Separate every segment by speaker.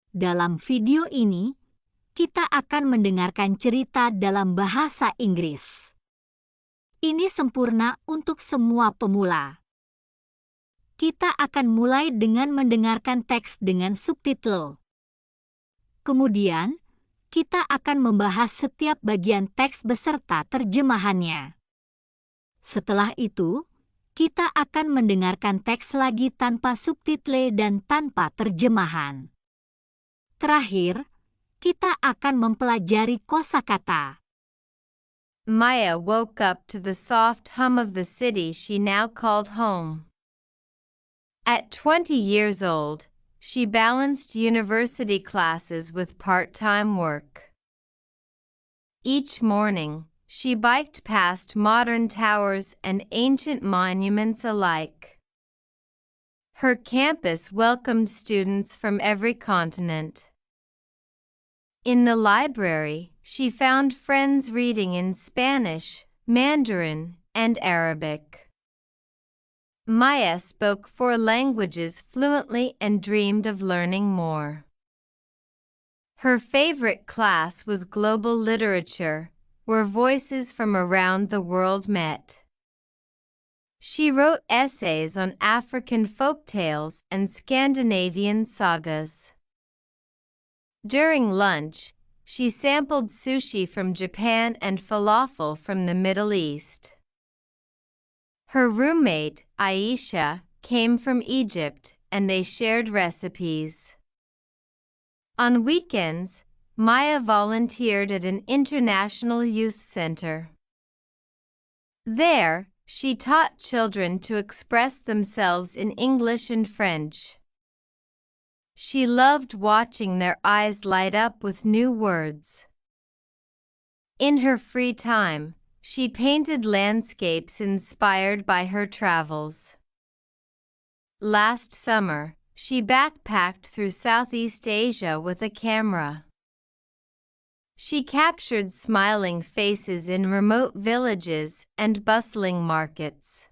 Speaker 1: Dalam video ini, kita akan mendengarkan cerita dalam bahasa Inggris. Ini sempurna untuk semua pemula. Kita akan mulai dengan mendengarkan teks dengan subtitle. Kemudian, kita akan membahas setiap bagian teks beserta terjemahannya. Setelah itu, kita akan mendengarkan teks lagi tanpa subtitle dan tanpa terjemahan. Terakhir, kita akan mempelajari kosakata.
Speaker 2: Maya woke up to the soft hum of the city she now called home. At 20 years old, she balanced university classes with part-time work. Each morning, she biked past modern towers and ancient monuments alike. Her campus welcomed students from every continent. In the library, she found friends reading in Spanish, Mandarin, and Arabic. Maya spoke 4 languages fluently and dreamed of learning more. Her favorite class was Global Literature, where voices from around the world met. She wrote essays on African folktales and Scandinavian sagas. During lunch, she sampled sushi from Japan and falafel from the Middle East. Her roommate, Aisha, came from Egypt, and they shared recipes. On weekends, Maya volunteered at an international youth center. There, she taught children to express themselves in English and French. She loved watching their eyes light up with new words. In her free time, she painted landscapes inspired by her travels. Last summer, she backpacked through Southeast Asia with a camera. She captured smiling faces in remote villages and bustling markets.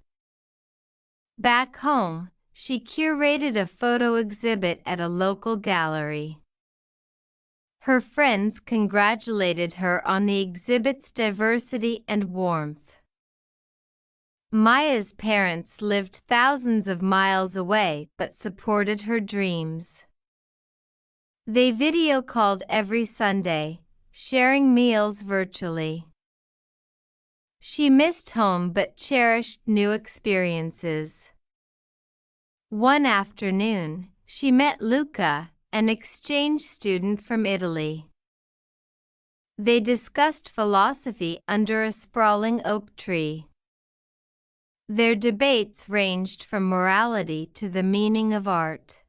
Speaker 2: Back home, she curated a photo exhibit at a local gallery. Her friends congratulated her on the exhibit's diversity and warmth. Maya's parents lived thousands of miles away but supported her dreams. They video called every Sunday, sharing meals virtually. She missed home but cherished new experiences. One afternoon, she met Luca, an exchange student from Italy. They discussed philosophy under a sprawling oak tree. Their debates ranged from morality to the meaning of art.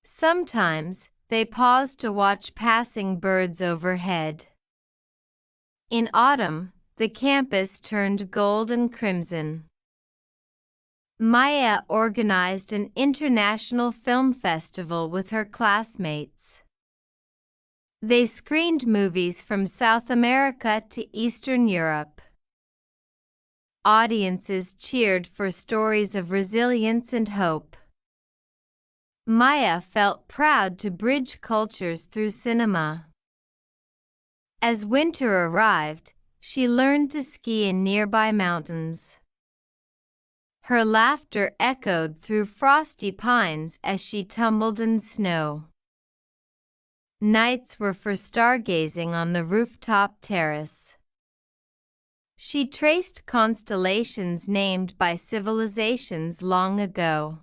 Speaker 2: Sometimes, they paused to watch passing birds overhead. In autumn, the campus turned gold and crimson. Maya organized an international film festival with her classmates. They screened movies from South America to Eastern Europe. Audiences cheered for stories of resilience and hope. Maya felt proud to bridge cultures through cinema. As winter arrived, she learned to ski in nearby mountains. Her laughter echoed through frosty pines as she tumbled in snow. Nights were for stargazing on the rooftop terrace. She traced constellations named by civilizations long ago.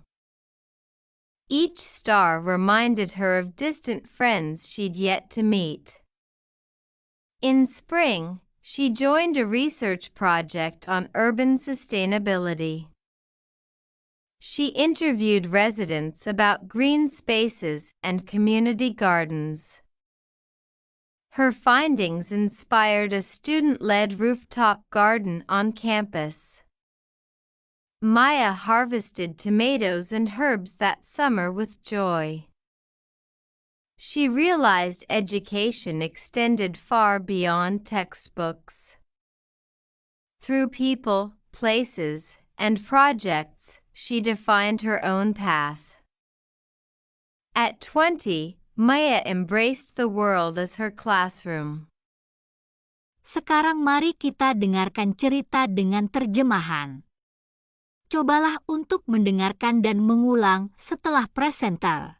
Speaker 2: Each star reminded her of distant friends she'd yet to meet. In spring, she joined a research project on urban sustainability. She interviewed residents about green spaces and community gardens. Her findings inspired a student-led rooftop garden on campus. Maya harvested tomatoes and herbs that summer with joy. She realized education extended far beyond textbooks. Through people, places, and projects, she defined her own path. At 20, Maya embraced the world as her classroom.
Speaker 1: Sekarang mari kita dengarkan cerita dengan terjemahan. Cobalah untuk mendengarkan dan mengulang setelah presenter.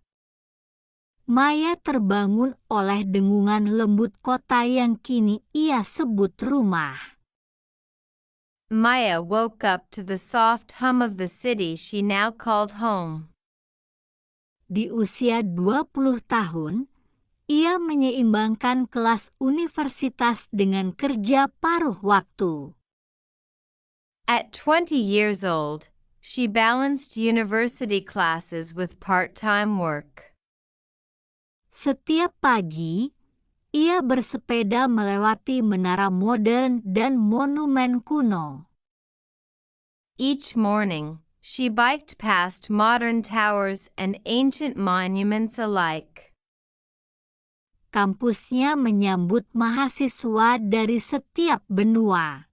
Speaker 1: Maya terbangun oleh dengungan lembut kota yang kini ia sebut rumah.
Speaker 2: Maya woke up to the soft hum of the city she now called home.
Speaker 1: Di usia 20 tahun, ia menyeimbangkan kelas universitas dengan kerja paruh waktu.
Speaker 2: At 20 years old, she balanced university classes with part-time work.
Speaker 1: Setiap pagi, ia bersepeda melewati menara modern dan monumen kuno.
Speaker 2: Each morning, she biked past modern towers and ancient monuments alike.
Speaker 1: Kampusnya menyambut mahasiswa dari setiap benua.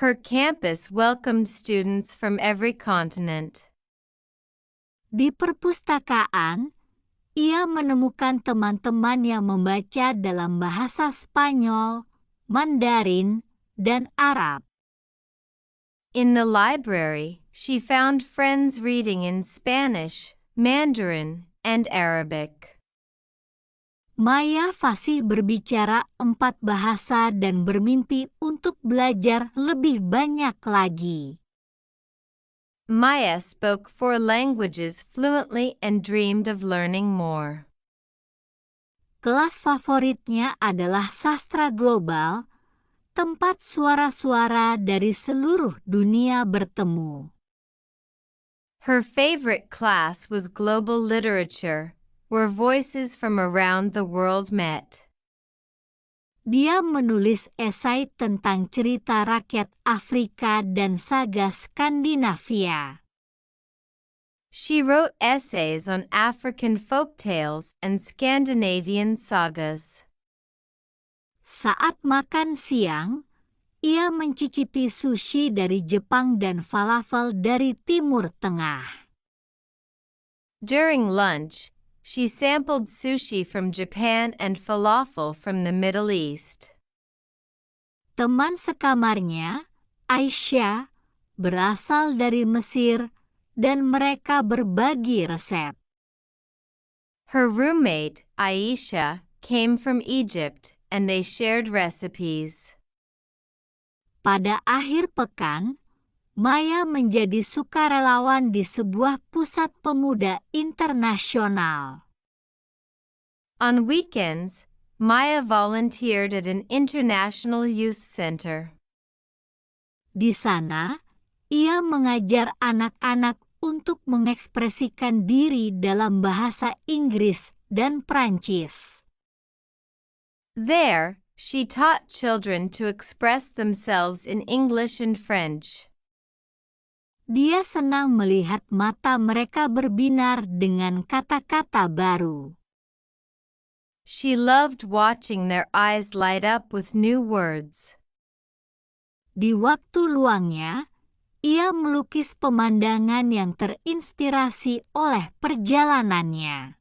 Speaker 2: Her campus welcomed students from every continent.
Speaker 1: Di perpustakaan, ia menemukan teman-teman yang membaca dalam bahasa Spanyol, Mandarin, dan Arab.
Speaker 2: In the library, she found friends reading in Spanish, Mandarin, and Arabic.
Speaker 1: Maya fasih berbicara 4 bahasa dan bermimpi untuk belajar lebih banyak lagi.
Speaker 2: Maya spoke 4 languages fluently and dreamed of learning more.
Speaker 1: Kelas favoritnya adalah sastra global, tempat suara-suara dari seluruh dunia bertemu.
Speaker 2: Her favorite class was global literature, where voices from around the world met.
Speaker 1: Dia menulis esai tentang cerita rakyat Afrika dan saga Skandinavia.
Speaker 2: She wrote essays on African folktales and Scandinavian sagas.
Speaker 1: Saat makan siang, ia mencicipi sushi dari Jepang dan falafel dari Timur Tengah.
Speaker 2: During lunch, she sampled sushi from Japan and falafel from the Middle East.
Speaker 1: Teman sekamarnya, Aisyah, berasal dari Mesir dan mereka berbagi resep.
Speaker 2: Her roommate, Aisha, came from Egypt and they shared recipes.
Speaker 1: Pada akhir pekan, Maya menjadi sukarelawan di sebuah pusat pemuda internasional.
Speaker 2: On weekends, Maya volunteered at an international youth center.
Speaker 1: Di sana, ia mengajar anak-anak untuk mengekspresikan diri dalam bahasa Inggris dan Prancis.
Speaker 2: There, she taught children to express themselves in English and French.
Speaker 1: Dia senang melihat mata mereka berbinar dengan kata-kata baru.
Speaker 2: She loved watching their eyes light up with new words.
Speaker 1: Di waktu luangnya, ia melukis pemandangan yang terinspirasi oleh perjalanannya.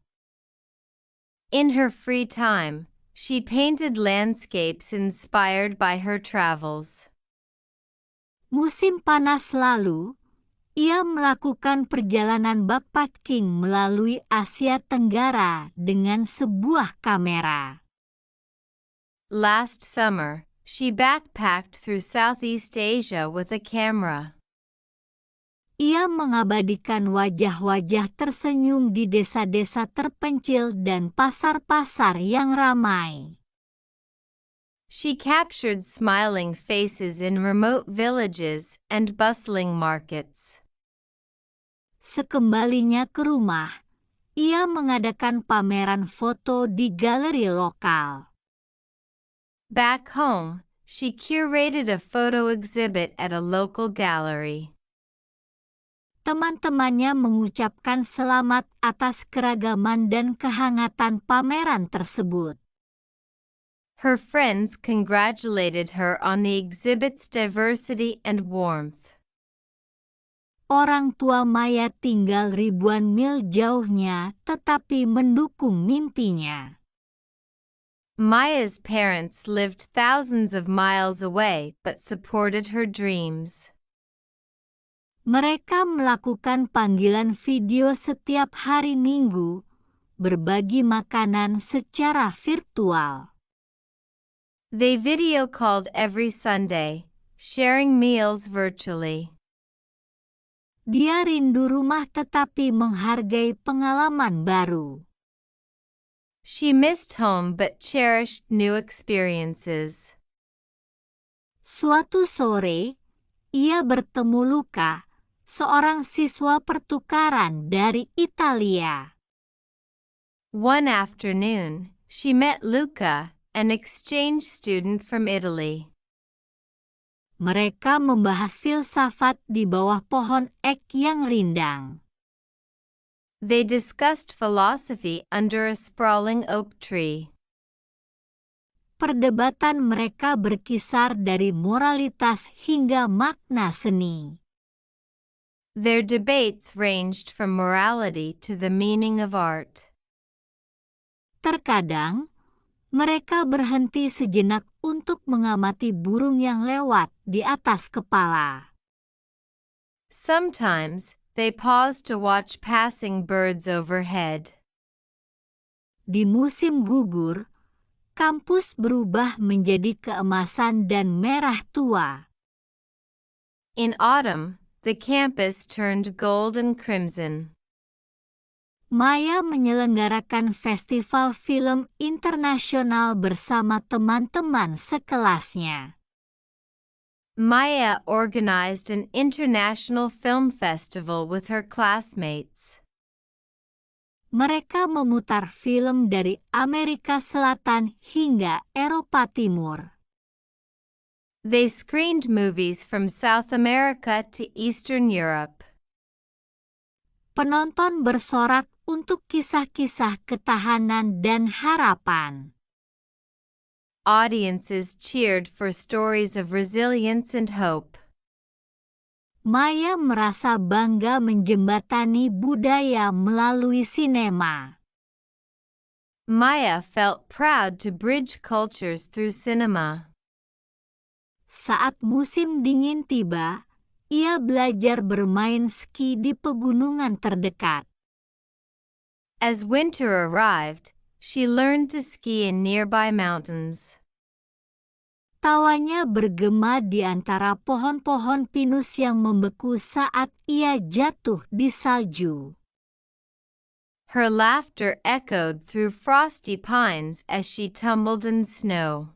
Speaker 2: In her free time, she painted landscapes inspired by her travels.
Speaker 1: Musim panas lalu, ia melakukan perjalanan backpacking melalui Asia Tenggara dengan sebuah kamera.
Speaker 2: Last summer, she backpacked through Southeast Asia with a camera.
Speaker 1: Ia mengabadikan wajah-wajah tersenyum di desa-desa terpencil dan pasar-pasar yang ramai.
Speaker 2: She captured smiling faces in remote villages and bustling markets.
Speaker 1: Sekembalinya ke rumah, ia mengadakan pameran foto di galeri lokal.
Speaker 2: Back home, she curated a photo exhibit at a local gallery.
Speaker 1: Teman-temannya mengucapkan selamat atas keragaman dan kehangatan pameran tersebut.
Speaker 2: Her friends congratulated her on the exhibit's diversity and warmth.
Speaker 1: orang tua Maya tinggal ribuan mil jauhnya tetapi mendukung mimpinya.
Speaker 2: Maya's parents lived thousands of miles away but supported her dreams.
Speaker 1: Mereka melakukan panggilan video setiap hari Minggu, berbagi makanan secara virtual.
Speaker 2: They video called every Sunday, sharing meals virtually.
Speaker 1: Dia rindu rumah tetapi menghargai pengalaman baru.
Speaker 2: She missed home but cherished new experiences.
Speaker 1: Suatu sore, ia bertemu Luca, seorang siswa pertukaran dari Italia.
Speaker 2: One afternoon, she met Luca, an exchange student from Italy.
Speaker 1: Mereka membahas filsafat di bawah pohon ek yang rindang.
Speaker 2: They discussed philosophy under a sprawling oak tree.
Speaker 1: Perdebatan mereka berkisar dari moralitas hingga makna seni.
Speaker 2: Their debates ranged from morality to the meaning of art.
Speaker 1: Terkadang, mereka berhenti sejenak untuk mengamati burung yang lewat di atas kepala.
Speaker 2: Sometimes, they paused to watch passing birds overhead.
Speaker 1: Di musim gugur, kampus berubah menjadi keemasan dan merah tua.
Speaker 2: In autumn, the campus turned gold and crimson.
Speaker 1: Maya menyelenggarakan festival film internasional bersama teman-teman sekelasnya.
Speaker 2: Maya organized an international film festival with her classmates.
Speaker 1: Mereka memutar film dari Amerika Selatan hingga Eropa Timur.
Speaker 2: They screened movies from South America to Eastern Europe.
Speaker 1: Penonton bersorak untuk kisah-kisah ketahanan dan harapan.
Speaker 2: Audiences cheered for stories of resilience and hope.
Speaker 1: Maya merasa bangga menjembatani budaya melalui sinema.
Speaker 2: Maya felt proud to bridge cultures through cinema.
Speaker 1: Saat musim dingin tiba, ia belajar bermain ski di pegunungan terdekat.
Speaker 2: As winter arrived, she learned to ski in nearby mountains.
Speaker 1: Tawanya bergema di antara pohon-pohon pinus yang membeku saat ia jatuh di salju.
Speaker 2: Her laughter echoed through frosty pines as she tumbled in snow.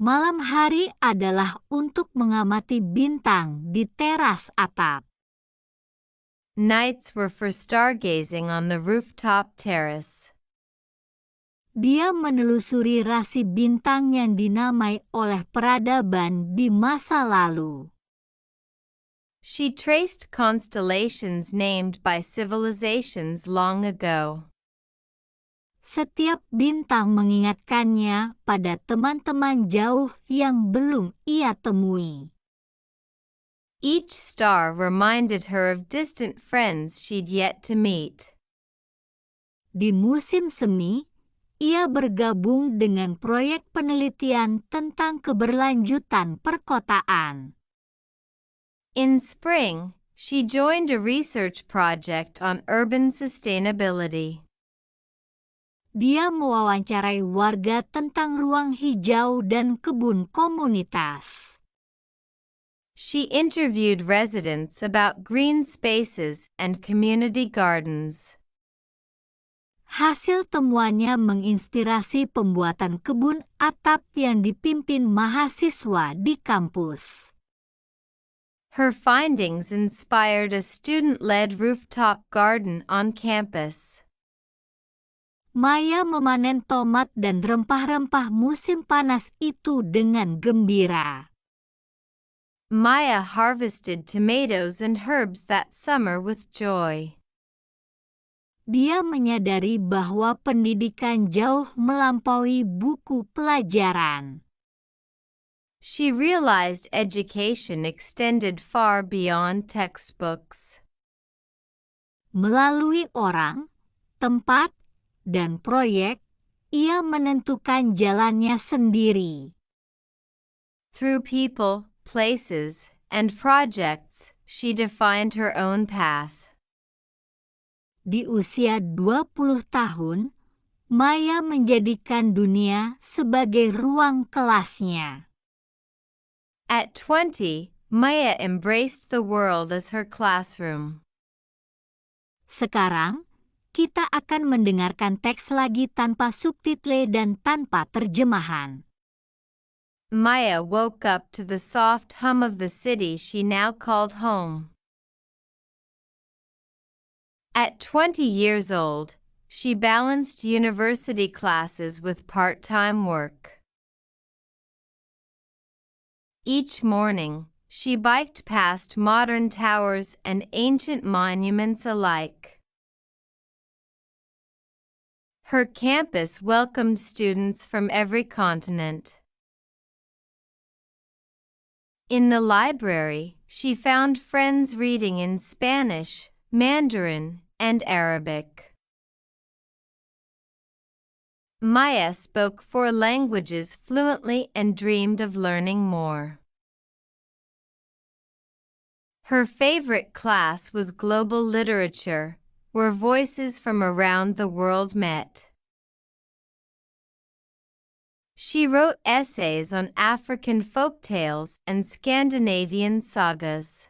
Speaker 1: Malam hari adalah untuk mengamati bintang di teras atap.
Speaker 2: Nights were for stargazing on the rooftop terrace.
Speaker 1: Dia menelusuri rasi bintang yang dinamai oleh peradaban di masa lalu.
Speaker 2: She traced constellations named by civilizations long ago.
Speaker 1: Setiap bintang mengingatkannya pada teman-teman jauh yang belum ia temui.
Speaker 2: Each star reminded her of distant friends she'd yet to meet.
Speaker 1: Di musim semi, ia bergabung dengan proyek penelitian tentang keberlanjutan perkotaan.
Speaker 2: In spring, she joined a research project on urban sustainability.
Speaker 1: Dia mewawancarai warga tentang ruang hijau dan kebun komunitas.
Speaker 2: She interviewed residents about green spaces and community gardens.
Speaker 1: Hasil temuannya menginspirasi pembuatan kebun atap yang dipimpin mahasiswa di kampus.
Speaker 2: Her findings inspired a student-led rooftop garden on campus.
Speaker 1: Maya memanen tomat dan rempah-rempah musim panas itu dengan gembira.
Speaker 2: Maya harvested tomatoes and herbs that summer with joy.
Speaker 1: Dia menyadari bahwa pendidikan jauh melampaui buku pelajaran.
Speaker 2: She realized education extended far beyond textbooks.
Speaker 1: Melalui orang, tempat, dan proyek, ia menentukan jalannya sendiri.
Speaker 2: Through people, places, and projects, she defined her own path.
Speaker 1: Di usia 20 tahun, Maya menjadikan dunia sebagai ruang kelasnya.
Speaker 2: At 20, Maya embraced the world as her classroom.
Speaker 1: Sekarang, kita akan mendengarkan teks lagi tanpa subtitle dan tanpa terjemahan.
Speaker 2: Maya woke up to the soft hum of the city she now called home. At 20 years old, she balanced university classes with part-time work. Each morning, she biked past modern towers and ancient monuments alike. Her campus welcomed students from every continent. In the library, she found friends reading in Spanish, Mandarin, and Arabic. Maya spoke 4 languages fluently and dreamed of learning more. Her favorite class was global literature, where voices from around the world met. She wrote essays on African folktales and Scandinavian sagas.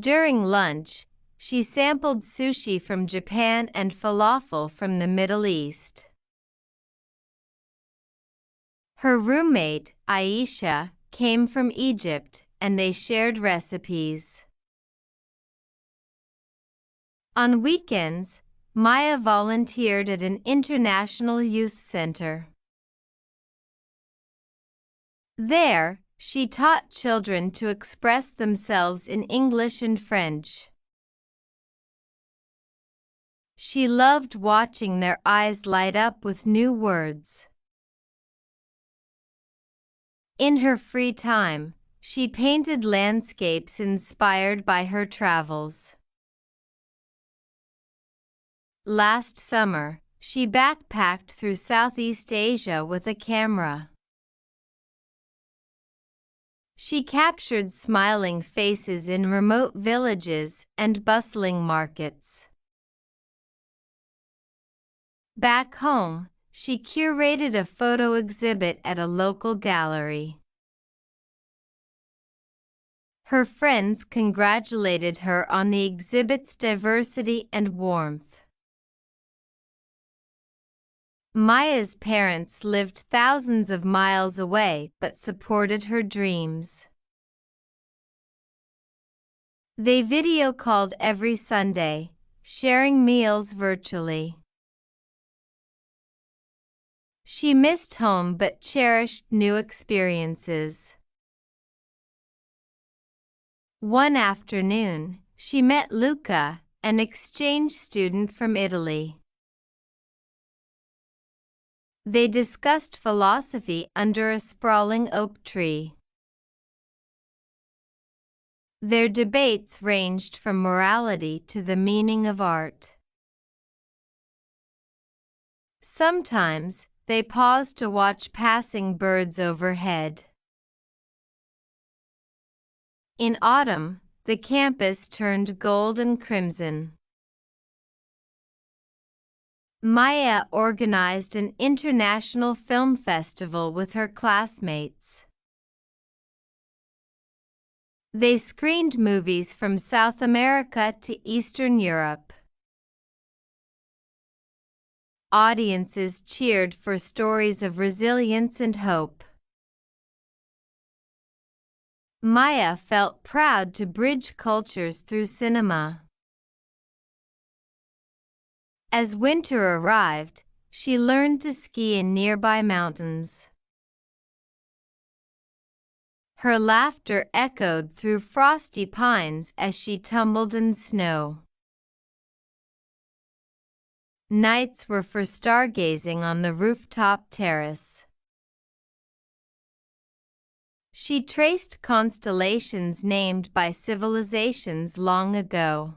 Speaker 2: During lunch, she sampled sushi from Japan and falafel from the Middle East. Her roommate, Aisha, came from Egypt, and they shared recipes. On weekends, Maya volunteered at an international youth center. There, she taught children to express themselves in English and French. She loved watching their eyes light up with new words. In her free time, she painted landscapes inspired by her travels. Last summer, she backpacked through Southeast Asia with a camera. She captured smiling faces in remote villages and bustling markets. Back home, she curated a photo exhibit at a local gallery. Her friends congratulated her on the exhibit's diversity and warmth. Maya's parents lived thousands of miles away but supported her dreams. They video called every Sunday, sharing meals virtually. She missed home but cherished new experiences. One afternoon, she met Luca, an exchange student from Italy. They discussed philosophy under a sprawling oak tree. Their debates ranged from morality to the meaning of art. Sometimes, they paused to watch passing birds overhead. In autumn, the campus turned gold and crimson. Maya organized an international film festival with her classmates. They screened movies from South America to Eastern Europe. Audiences cheered for stories of resilience and hope. Maya felt proud to bridge cultures through cinema. As winter arrived, she learned to ski in nearby mountains. Her laughter echoed through frosty pines as she tumbled in snow. Nights were for stargazing on the rooftop terrace. She traced constellations named by civilizations long ago.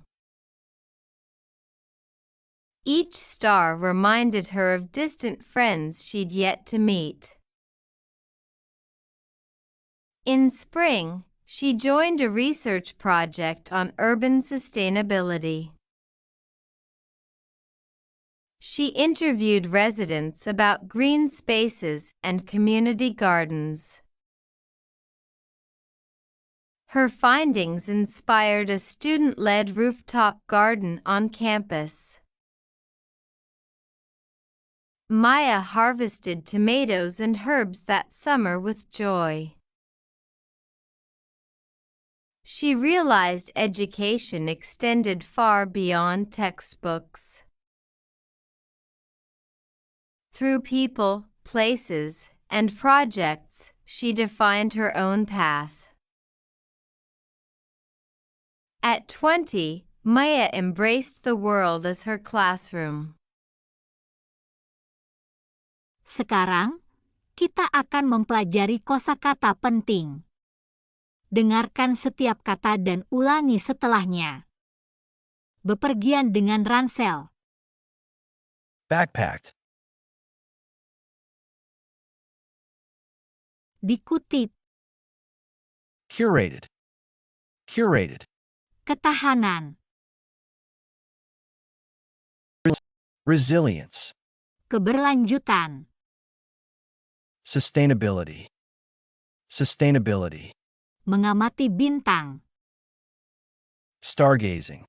Speaker 2: Each star reminded her of distant friends she'd yet to meet. In spring, she joined a research project on urban sustainability. She interviewed residents about green spaces and community gardens. Her findings inspired a student-led rooftop garden on campus. Maya harvested tomatoes and herbs that summer with joy. She realized education extended far beyond textbooks. Through people, places, and projects, she defined her own path. At 20, Maya embraced the world as her classroom.
Speaker 1: Sekarang, kita akan mempelajari kosakata penting. Dengarkan setiap kata dan ulangi setelahnya. Bepergian dengan ransel.
Speaker 3: Backpacked.
Speaker 1: Dikutip.
Speaker 3: Curated. Curated.
Speaker 1: Ketahanan.
Speaker 3: Resilience.
Speaker 1: Keberlanjutan.
Speaker 3: Sustainability. Sustainability.
Speaker 1: Mengamati bintang.
Speaker 3: Stargazing.